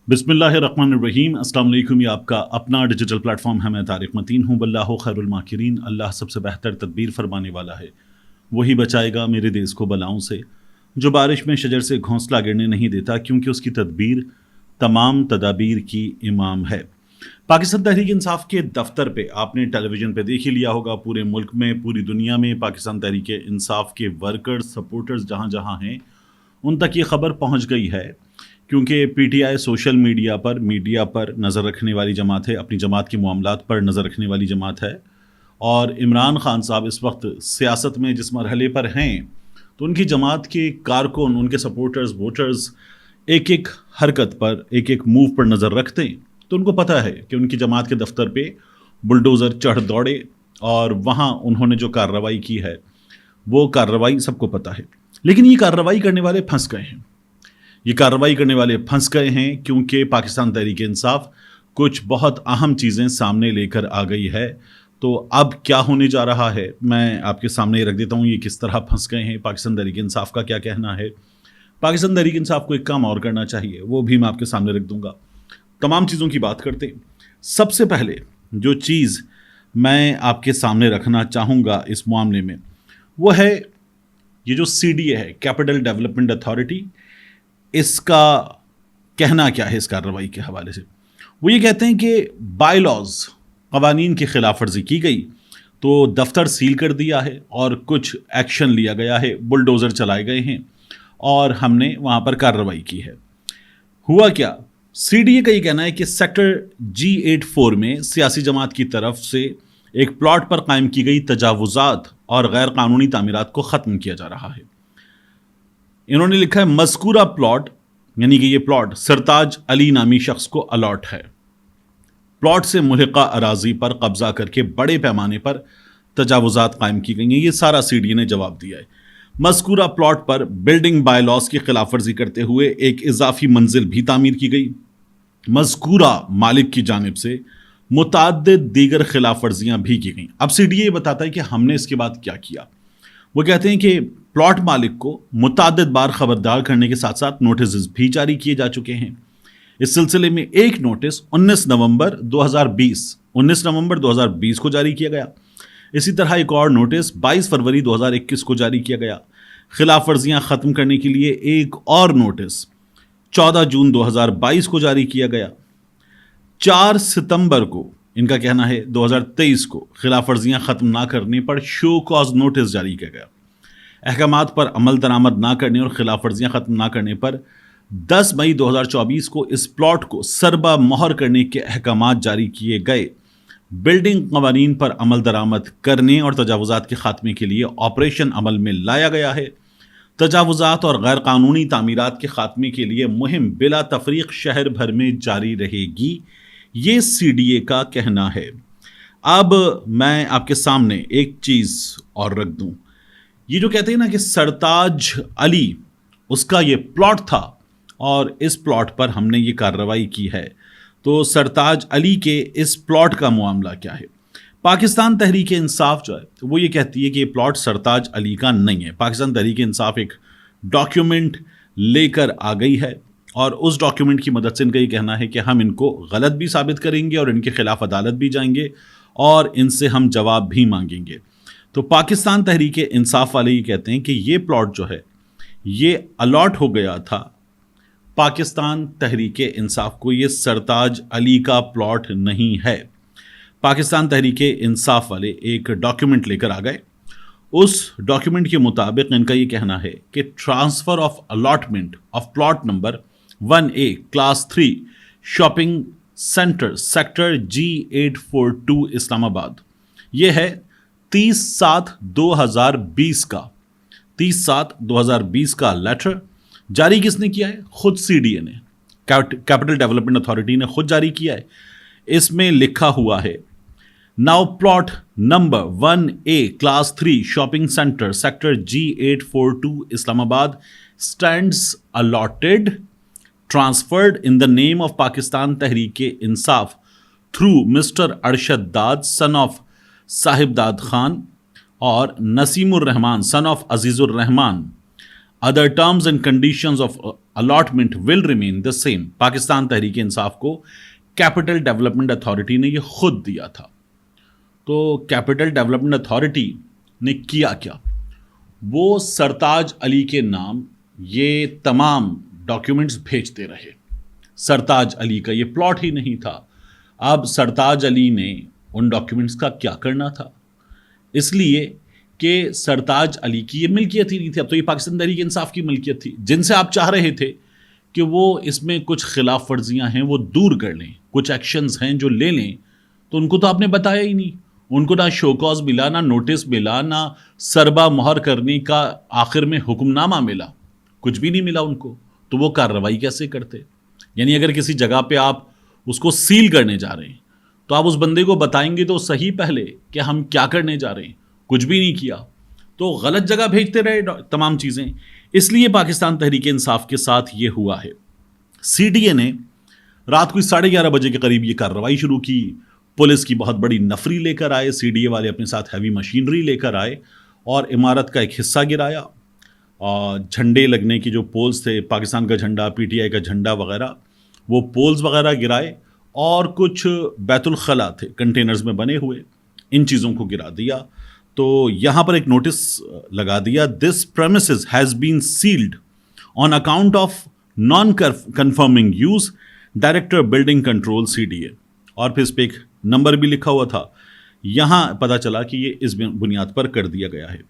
बिस्मिल्लाहिर्रहमानिर्रहीम। अस्सलाम वालेकुम। ये आपका अपना डिजिटल प्लेटफॉर्म है। मैं तारिक मतीन हूँ। वल्लाहु खैरुल माकिरीन। अल्लाह सबसे बेहतर तदबीर फरमाने वाला है, वही बचाएगा मेरे देश को बलाओं से। जो बारिश में शजर से घोंसला गिरने नहीं देता, क्योंकि उसकी तदबीर तमाम तदाबीर की इमाम है। पाकिस्तान तहरीक इंसाफ के दफ्तर पे आपने टेलीविज़न पे देख ही लिया होगा, पूरे मुल्क में, पूरी दुनिया में पाकिस्तान तहरीक इंसाफ के वर्कर्स, सपोर्टर्स जहाँ जहाँ हैं, उन तक ये ख़बर पहुँच गई है। क्योंकि पीटीआई सोशल मीडिया पर नज़र रखने वाली जमात है, अपनी जमात के मामलात पर नज़र रखने वाली जमात है। और इमरान खान साहब इस वक्त सियासत में जिस मरहले पर हैं, तो उनकी जमात के कारकुन, उनके सपोर्टर्स, वोटर्स एक एक हरकत पर, एक एक मूव पर नज़र रखते हैं। तो उनको पता है कि उनकी जमात के दफ्तर पे बुलडोज़र चढ़ दौड़े और वहाँ उन्होंने जो कार्रवाई की है, वो कार्रवाई सबको पता है। लेकिन ये कार्रवाई करने वाले फंस गए हैं। ये कार्रवाई करने वाले फंस गए हैं क्योंकि पाकिस्तान तहरीक इंसाफ कुछ बहुत अहम चीज़ें सामने लेकर आ गई है। तो अब क्या होने जा रहा है, मैं आपके सामने रख देता हूँ। ये किस तरह फंस गए हैं, पाकिस्तान तहरीक इंसाफ का क्या कहना है। पाकिस्तान तहरीक इंसाफ को एक काम और करना चाहिए, वो भी मैं आपके सामने रख दूंगा। तमाम चीज़ों की बात करते हैं। सबसे पहले जो चीज़ मैं आपके सामने रखना चाहूँगा इस मामले में, वो है ये जो CDA है, कैपिटल डेवलपमेंट अथॉरिटी। इसका कहना क्या है इस कार्रवाई के हवाले से। वो ये कहते हैं कि बायलॉज, कवानीन की खिलाफ वर्जी की गई, तो दफ्तर सील कर दिया है और कुछ एक्शन लिया गया है, बुलडोज़र चलाए गए हैं और हमने वहाँ पर कार्रवाई की है। हुआ क्या, CDA का ये कहना है कि सेक्टर G84 में सियासी जमात की तरफ से एक प्लॉट पर कायम की गई तजावुजात और गैर कानूनी तामीरात को ख़त्म किया जा रहा है। इन्होंने लिखा है मज़कूरा प्लॉट, यानी कि ये प्लॉट सरताज अली नामी शख्स को अलॉट है। प्लॉट से मुल्हिका अराजी पर कब्जा करके बड़े पैमाने पर तजावुजात कायम की गई हैं। ये सारा CDA ने जवाब दिया है। मज़कूरा प्लॉट पर बिल्डिंग बायलॉज की खिलाफ वर्जी करते हुए एक इजाफी मंजिल भी तामीर की गई। मज़कूरा मालिक की जानिब से मुतअद्दिद दीगर खिलाफ वर्जियाँ भी की गई। अब CDA बताता है कि हमने इसके बाद क्या किया। वो कहते हैं कि प्लॉट मालिक को मुतअद्दिद बार खबरदार करने के साथ साथ नोटिस भी जारी किए जा चुके हैं। इस सिलसिले में एक नोटिस 19 नवंबर 2020 को जारी किया गया। इसी तरह एक और नोटिस 22 फरवरी 2021 को जारी किया गया। खिलाफ वर्जियाँ ख़त्म करने के लिए एक और नोटिस 14 जून 2022 को जारी किया गया। 4 सितंबर को, इनका कहना है 2023 को, खिलाफ वर्जियाँ ख़त्म ना करने पर शो कॉज नोटिस जारी किया गया। अहकामात पर अमल दरामद ना करने और खिलाफ वर्जियाँ ख़त्म ना करने पर 10 मई 2024 को इस प्लॉट को सरबा मोहर करने के अहकामात जारी किए गए। बिल्डिंग कवानीन पर अमल दरामद करने और तजावुजात के खात्मे के लिए ऑपरेशन अमल में लाया गया है। तजावुजात और गैर कानूनी तामीरात के खात्मे के लिए मुहिम बिला तफरीक शहर भर में जारी रहेगी। ये CDA का कहना है। अब मैं आपके सामने एक चीज़ और रख दूं। ये जो कहते हैं ना कि सरताज अली, उसका ये प्लॉट था और इस प्लॉट पर हमने ये कार्रवाई की है। तो सरताज अली के इस प्लॉट का मामला क्या है। पाकिस्तान तहरीक इंसाफ जो है, तो वो ये कहती है कि ये प्लॉट सरताज अली का नहीं है। पाकिस्तान तहरीक इंसाफ एक डॉक्यूमेंट लेकर आ गई है और उस डॉक्यूमेंट की मदद से इनका ये कहना है कि हम इनको गलत भी साबित करेंगे और इनके खिलाफ अदालत भी जाएंगे और इनसे हम जवाब भी मांगेंगे। तो पाकिस्तान तहरीक इंसाफ वाले ये कहते हैं कि ये प्लॉट जो है, ये अलॉट हो गया था पाकिस्तान तहरीक इंसाफ को। ये सरताज अली का प्लॉट नहीं है। पाकिस्तान तहरीक इंसाफ वाले एक डॉक्यूमेंट लेकर आ गए। उस डॉक्यूमेंट के मुताबिक इनका ये कहना है कि transfer of allotment of plot number 1A class 3 shopping centre sector G842 Islamabad, ये है 30/7/2020 का 30/7/2020 का लेटर जारी किसने किया है? खुद CDA ने, कैपिटल डेवलपमेंट अथॉरिटी ने खुद जारी किया है। इसमें लिखा हुआ है, now plot number 1A class 3 shopping centre sector G842 Islamabad stands allotted transferred in the name of Pakistan Tehreek Insaf through mister Arshad Dad son of Sahib Dad Khan और Naseemur Rahman son of Azizur Rahman other terms and conditions of allotment will remain the same. Pakistan Tehreek Insaf को capital development authority ने ये खुद दिया था। तो capital development authority ने किया क्या, वो सरताज अली के नाम ये तमाम डॉक्यूमेंट्स भेजते रहे। सरताज अली का ये प्लॉट ही नहीं था। अब सरताज अली ने उन डॉक्यूमेंट्स का क्या करना था, इसलिए कि सरताज अली की ये मिल्कियत ही नहीं थी, अब तो ये पाकिस्तान तहरीक इंसाफ की मिल्कियत थी, जिनसे आप चाह रहे थे कि वो इसमें कुछ खिलाफ वर्जियाँ हैं वो दूर कर लें, कुछ एक्शंस हैं जो ले लें, तो उनको तो आपने बताया ही नहीं। उनको ना शोकॉज मिला, ना नोटिस मिला, ना सरबा मोहर करने का आखिर में हुक्मनामा मिला, कुछ भी नहीं मिला उनको, तो वो कार्रवाई कैसे करते। यानी अगर किसी जगह पे आप उसको सील करने जा रहे हैं तो आप उस बंदे को बताएंगे तो सही पहले कि हम क्या करने जा रहे हैं, कुछ भी नहीं किया तो गलत जगह भेजते रहे तमाम चीज़ें। इसलिए पाकिस्तान तहरीक इंसाफ के साथ ये हुआ है। सीडीए ने रात को 11:30 बजे के करीब ये कार्रवाई शुरू की। पुलिस की बहुत बड़ी नफरी लेकर आए, सीडीए वाले अपने साथ हैवी मशीनरी लेकर आए और इमारत का एक हिस्सा गिराया। और झंडे लगने की जो पोल्स थे, पाकिस्तान का झंडा, पीटीआई का झंडा वगैरह, वो पोल्स वगैरह गिराए और कुछ बैतुल खला थे कंटेनर्स में बने हुए, इन चीज़ों को गिरा दिया। तो यहाँ पर एक नोटिस लगा दिया, this premises has been sealed on account of non conforming use, director building control CDA. और फिर इस पर एक नंबर भी लिखा हुआ था। यहाँ पता चला कि ये इस बुनियाद पर कर दिया गया है।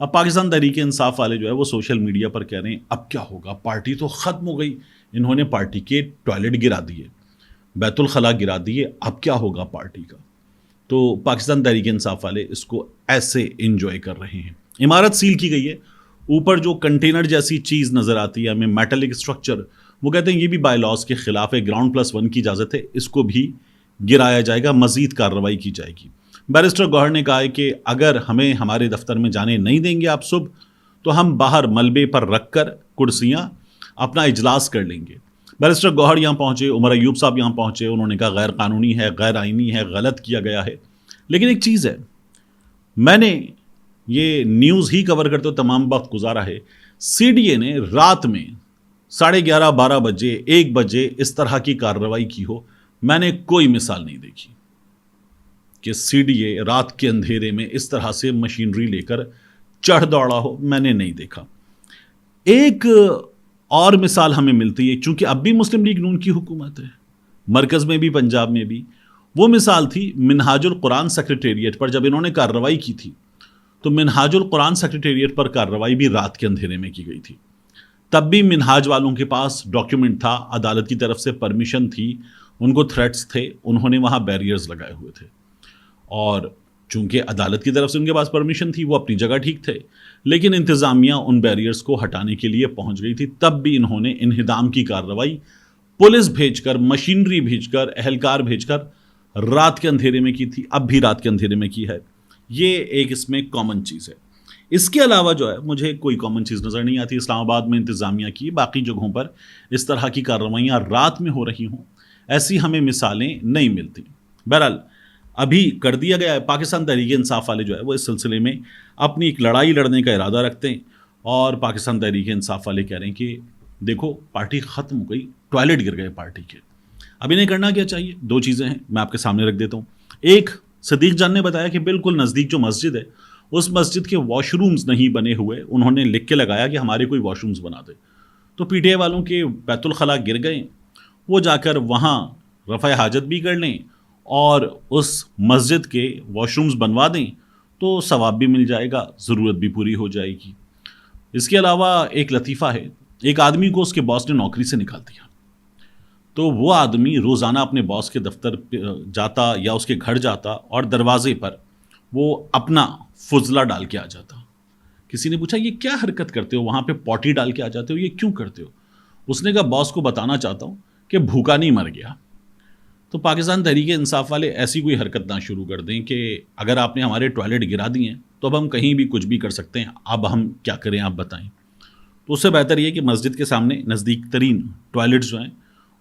अब पाकिस्तान तहरीक इंसाफ वाले जो है वो सोशल मीडिया पर कह रहे हैं अब क्या होगा, पार्टी तो ख़त्म हो गई, इन्होंने पार्टी के टॉयलेट गिरा दिए, बैतुल खला गिरा दिए, अब क्या होगा पार्टी का। तो पाकिस्तान तहरीक इंसाफ वाले इसको ऐसे इंजॉय कर रहे हैं। इमारत सील की गई है, ऊपर जो कंटेनर जैसी चीज़ नज़र आती है हमें, मेटलिक स्ट्रक्चर, वो कहते हैं ये भी बाय लॉज के खिलाफ है, ग्राउंड +1 की इजाज़त है, इसको भी गिराया जाएगा, मज़ीद कार्रवाई की जाएगी। बैरिस्टर गौहर ने कहा है कि अगर हमें हमारे दफ्तर में जाने नहीं देंगे आप सुबह, तो हम बाहर मलबे पर रख कर कुर्सियाँ अपना इजलास कर लेंगे। बैरिस्टर गौहर यहाँ पहुँचे, उमर अयूब साहब यहाँ पहुँचे, उन्होंने कहा गैर कानूनी है, गैर आइनी है, गलत किया गया है। लेकिन एक चीज़ है, मैंने ये न्यूज़ ही कवर करते हुए तमाम वक्त गुजारा है, सीडीए ने रात में 11:30, 12 बजे, 1 बजे इस तरह की कार्रवाई की हो, मैंने कोई मिसाल नहीं देखी कि सीडीए रात के अंधेरे में इस तरह से मशीनरी लेकर चढ़ दौड़ा हो, मैंने नहीं देखा। एक और मिसाल हमें मिलती है, चूंकि अब भी मुस्लिम लीग नून की हुकूमत है, मरकज़ में भी पंजाब में भी, वो मिसाल थी मिनहाजुल कुरान सेक्रेटेरिएट पर। जब इन्होंने कार्रवाई की थी तो मिनहाजुल कुरान सेक्रेटेरिएट पर कार्रवाई भी रात के अंधेरे में की गई थी। तब भी मिनहाज वालों के पास डॉक्यूमेंट था, अदालत की तरफ से परमिशन थी, उनको थ्रेट्स थे, उन्होंने वहाँ बैरियर्स लगाए हुए थे। और चूंकि अदालत की तरफ से उनके पास परमिशन थी, वो अपनी जगह ठीक थे, लेकिन इंतज़ामिया उन बैरियर्स को हटाने के लिए पहुंच गई थी। तब भी इन्होंने इन्हिदाम की कार्रवाई पुलिस भेजकर, मशीनरी भेजकर, अहलकार भेजकर रात के अंधेरे में की थी, अब भी रात के अंधेरे में की है। ये एक इसमें कॉमन चीज़ है। इसके अलावा जो है मुझे कोई कॉमन चीज़ नज़र नहीं आती। इस्लामाबाद में इंतज़ामिया की बाकी जगहों पर इस तरह की कार्रवाइयाँ रात में हो रही हों, ऐसी हमें मिसालें नहीं मिलती। बहरहाल अभी कर दिया गया है। पाकिस्तान तहरीक इंसाफ वाले जो है वो इस सिलसिले में अपनी एक लड़ाई लड़ने का इरादा रखते हैं, और पाकिस्तान तहरीक इंसाफ वाले कह रहे हैं कि देखो पार्टी ख़त्म हो गई, टॉयलेट गिर गए पार्टी के। अब इन्हें करना क्या चाहिए? 2 चीज़ें हैं, मैं आपके सामने रख देता हूँ। एक, सदीक जान ने बताया कि बिल्कुल नज़दीक जो मस्जिद है उस मस्जिद के वॉशरूम्स नहीं बने हुए, उन्होंने लिख के लगाया कि हमारे कोई वॉशरूम्स बना दे। तो पीटीआई वालों के बैतुल खला गिर गए, वो जाकर वहाँ रफ़ा हाजत भी कर लें और उस मस्जिद के वॉशरूम्स बनवा दें, तो सवाब भी मिल जाएगा, ज़रूरत भी पूरी हो जाएगी। इसके अलावा एक लतीफ़ा है, एक आदमी को उसके बॉस ने नौकरी से निकाल दिया, तो वो आदमी रोज़ाना अपने बॉस के दफ्तर जाता या उसके घर जाता और दरवाजे पर वो अपना फुजला डाल के आ जाता। किसी ने पूछा ये क्या हरकत करते हो, वहाँ पे पॉटी डाल के आ जाते हो, ये क्यों करते हो? उसने कहा बॉस को बताना चाहता हूँ कि भूखा नहीं मर गया। तो पाकिस्तान तहरीक इंसाफ वाले ऐसी कोई हरकत ना शुरू कर दें कि अगर आपने हमारे टॉयलेट गिरा दिए हैं तो अब हम कहीं भी कुछ भी कर सकते हैं, अब हम क्या करें आप बताएं। तो उससे बेहतर ये कि मस्जिद के सामने नज़दीक तरीन टॉयलेट्स जो हैं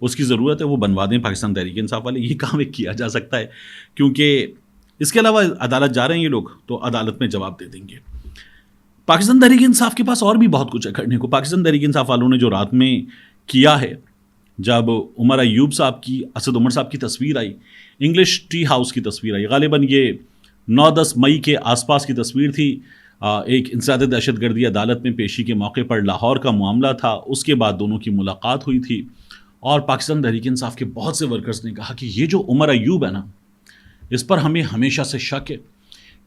उसकी ज़रूरत है, वो बनवा दें पाकिस्तान तहरीक इंसाफ वाले। ये काम एक किया जा सकता है, क्योंकि इसके अलावा अदालत जा रहे हैं ये लोग तो अदालत में जवाब दे देंगे। پاکستان تحریک انصاف کے پاس اور بھی بہت کچھ ہے کرنے کو. پاکستان تحریک انصاف والوں نے جو رات میں کیا ہے، جب عمر ایوب صاحب کی، اسد عمر صاحب کی تصویر آئی، انگلش ٹی ہاؤس کی تصویر آئی، غالباً یہ 9-10 مئی کے آس پاس کی تصویر تھی. ایک انسداد دہشت گردی عدالت میں پیشی کے موقع پر لاہور کا معاملہ تھا. اس کے بعد دونوں کی ملاقات ہوئی تھی، اور پاکستان تحریک انصاف کے بہت سے ورکرز نے کہا کہ یہ جو عمر ایوب ہے نا، اس پر ہمیں ہمیشہ سے شک ہے،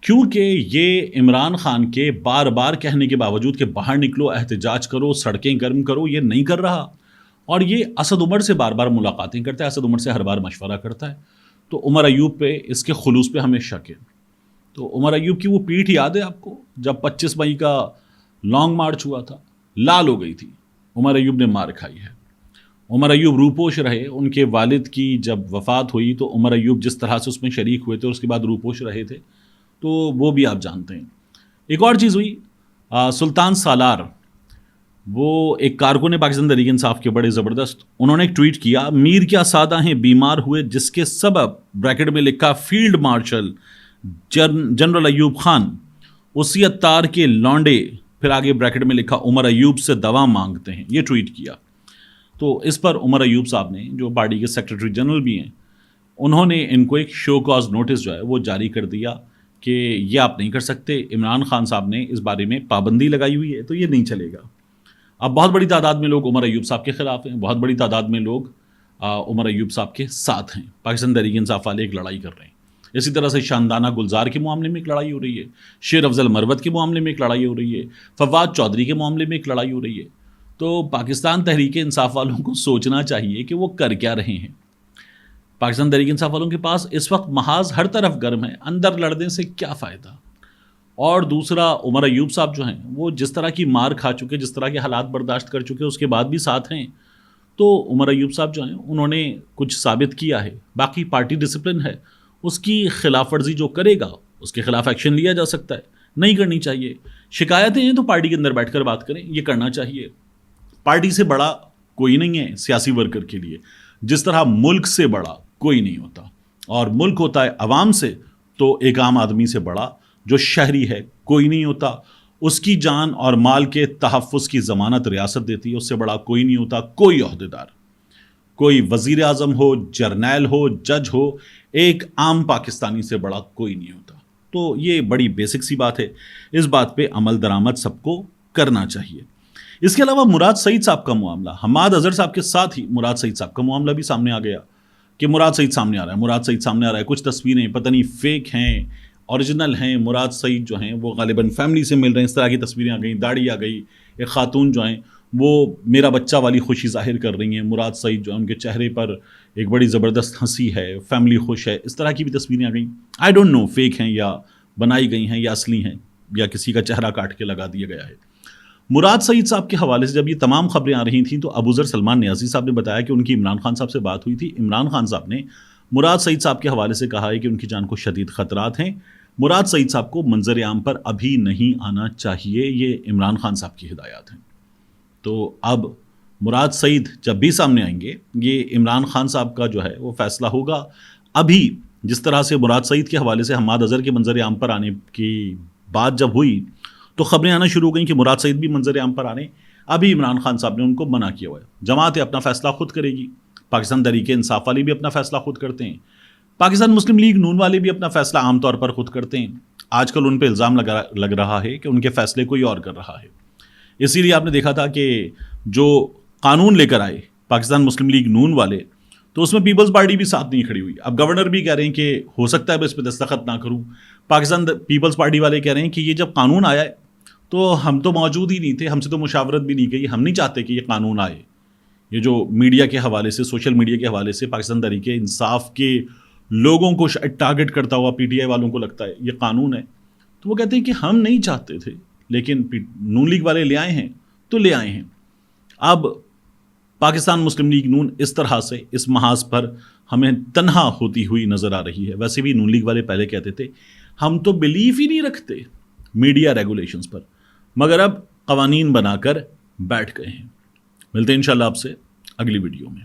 کیونکہ یہ عمران خان کے بار بار کہنے کے باوجود کہ باہر نکلو، احتجاج کرو، سڑکیں گرم کرو، یہ نہیں کر رہا. اور یہ اسد عمر سے بار بار ملاقاتیں کرتا ہے، اسد عمر سے ہر بار مشورہ کرتا ہے. تو عمر ایوب پہ، اس کے خلوص پہ ہمیں شک ہے. تو عمر ایوب کی وہ پیٹھ یاد ہے آپ کو، جب 25 مئی کا لانگ مارچ ہوا تھا، لال ہو گئی تھی، عمر ایوب نے مار کھائی ہے. عمر ایوب روپوش رہے. ان کے والد کی جب وفات ہوئی تو عمر ایوب جس طرح سے اس میں شریک ہوئے تھے، اور اس کے بعد روپوش رہے تھے، تو وہ بھی آپ جانتے ہیں. ایک اور چیز ہوئی، سلطان سالار، وہ ایک کارکن پاکستان تحریک انصاف کے بڑے زبردست، انہوں نے ایک ٹویٹ کیا، میر کیا سادہ ہیں بیمار ہوئے جس کے سبب، بریکٹ میں لکھا field marshal general Ayub Khan اسی اتار کے لانڈے، پھر آگے بریکٹ میں لکھا عمر ایوب سے دوا مانگتے ہیں. یہ ٹویٹ کیا. تو اس پر عمر ایوب صاحب نے، جو پارٹی کے سیکرٹری جنرل بھی ہیں، انہوں نے ان کو ایک شو کاز نوٹس جو ہے وہ جاری کر دیا کہ یہ آپ نہیں کر سکتے. عمران خان صاحب نے اس بارے میں پابندی لگائی ہوئی ہے، تو یہ نہیں چلے گا. اب بہت بڑی تعداد میں لوگ عمر ایوب صاحب کے خلاف ہیں، بہت بڑی تعداد میں لوگ عمر ایوب صاحب کے ساتھ ہیں. پاکستان تحریک انصاف والے ایک لڑائی کر رہے ہیں. اسی طرح سے شاندانہ گلزار کے معاملے میں ایک لڑائی ہو رہی ہے، شیر افضل مروت کے معاملے میں ایک لڑائی ہو رہی ہے، فواد چودھری کے معاملے میں ایک لڑائی ہو رہی ہے. تو پاکستان تحریک انصاف والوں کو سوچنا چاہیے کہ وہ کر کیا رہے ہیں. پاکستان تحریک انصاف والوں کے پاس اس وقت محاذ ہر طرف گرم ہے، اندر لڑنے سے کیا فائدہ. اور دوسرا، عمر ایوب صاحب جو ہیں وہ جس طرح کی مار کھا چکے، جس طرح کے حالات برداشت کر چکے، اس کے بعد بھی ساتھ ہیں. تو عمر ایوب صاحب جو ہیں انہوں نے کچھ ثابت کیا ہے. باقی پارٹی ڈسپلن ہے، اس کی خلاف ورزی جو کرے گا اس کے خلاف ایکشن لیا جا سکتا ہے، نہیں کرنی چاہیے. شکایتیں ہیں تو پارٹی کے اندر بیٹھ کر بات کریں، یہ کرنا چاہیے. پارٹی سے بڑا کوئی نہیں ہے سیاسی ورکر کے لیے، جس طرح ملک سے بڑا کوئی نہیں ہوتا. اور ملک ہوتا ہے عوام سے، تو ایک عام آدمی سے بڑا جو شہری ہے کوئی نہیں ہوتا. اس کی جان اور مال کے تحفظ کی ضمانت ریاست دیتی ہے، اس سے بڑا کوئی نہیں ہوتا. کوئی عہدیدار، کوئی وزیر اعظم ہو، جرنیل ہو، جج ہو، ایک عام پاکستانی سے بڑا کوئی نہیں ہوتا. تو یہ بڑی بیسک سی بات ہے، اس بات پہ عمل درآمد سب کو کرنا چاہیے. اس کے علاوہ مراد سعید صاحب کا معاملہ، حماد اظہر صاحب کے ساتھ ہی مراد سعید صاحب کا معاملہ بھی سامنے آ گیا کہ مراد سعید سامنے آ رہا ہے، مراد سعید سامنے آ رہا ہے. کچھ تصویریں پتہ نہیں فیک ہیں اوریجنل ہیں. مراد سعید جو ہیں وہ غالباً فیملی سے مل رہے ہیں، اس طرح کی تصویریں آ گئیں. داڑھی آ گئی. ایک خاتون جو ہیں وہ میرا بچہ والی خوشی ظاہر کر رہی ہیں. مراد سعید جو ہیں ان کے چہرے پر ایک بڑی زبردست ہنسی ہے، فیملی خوش ہے. اس طرح کی بھی تصویریں آ گئیں. آئی ڈونٹ نو فیک ہیں یا بنائی گئی ہیں یا اصلی ہیں یا کسی کا چہرہ کاٹ کے لگا دیا گیا ہے. مراد سعید صاحب کے حوالے سے جب یہ تمام خبریں آ رہی تھیں تو ابوذر سلمان نیازی صاحب نے بتایا کہ ان کی عمران خان صاحب سے بات ہوئی تھی. عمران خان صاحب نے مراد سعید صاحب کے حوالے سے کہا ہے کہ ان کی جان کو شدید خطرات ہیں. مراد سعید صاحب کو منظر عام پر ابھی نہیں آنا چاہیے، یہ عمران خان صاحب کی ہدایات ہیں. تو اب مراد سعید جب بھی سامنے آئیں گے، یہ عمران خان صاحب کا جو ہے وہ فیصلہ ہوگا. ابھی جس طرح سے مراد سعید کے حوالے سے حماد اظہر کے منظر عام پر آنے کی بات جب ہوئی تو خبریں آنا شروع ہو گئیں کہ مراد سعید بھی منظر عام پر آنے. ابھی عمران خان صاحب نے ان کو منع کیا ہوا ہے. جماعت اپنا فیصلہ خود کرے گی، پاکستان تحریک انصاف والے بھی اپنا فیصلہ خود کرتے ہیں، پاکستان مسلم لیگ نون والے بھی اپنا فیصلہ عام طور پر خود کرتے ہیں. آج کل ان پہ الزام لگ رہا ہے کہ ان کے فیصلے کوئی اور کر رہا ہے. اسی لیے آپ نے دیکھا تھا کہ جو قانون لے کر آئے پاکستان مسلم لیگ نون والے، تو اس میں پیپلز پارٹی بھی ساتھ نہیں کھڑی ہوئی. اب گورنر بھی کہہ رہے ہیں کہ ہو سکتا ہے میں اس پہ دستخط نہ کروں. پاکستان پیپلز پارٹی والے کہہ رہے ہیں کہ یہ جب قانون آیا ہے تو ہم تو موجود ہی نہیں تھے، ہم سے تو مشاورت بھی نہیں کی، ہم نہیں چاہتے کہ یہ قانون آئے. یہ جو میڈیا کے حوالے سے، سوشل میڈیا کے حوالے سے پاکستان تحریک انصاف کے لوگوں کو ٹارگٹ کرتا ہوا پی ٹی آئی والوں کو لگتا ہے یہ قانون ہے، تو وہ کہتے ہیں کہ ہم نہیں چاہتے تھے لیکن نون لیگ والے لے آئے ہیں تو لے آئے ہیں. اب پاکستان مسلم لیگ نون اس طرح سے اس محاذ پر ہمیں تنہا ہوتی ہوئی نظر آ رہی ہے. ویسے بھی نون لیگ والے پہلے کہتے تھے ہم تو بلیف ہی نہیں رکھتے میڈیا ریگولیشنز پر، مگر اب قوانین بنا کر بیٹھ گئے ہیں. ملتے ہیں انشاءاللہ آپ سے اگلی ویڈیو میں.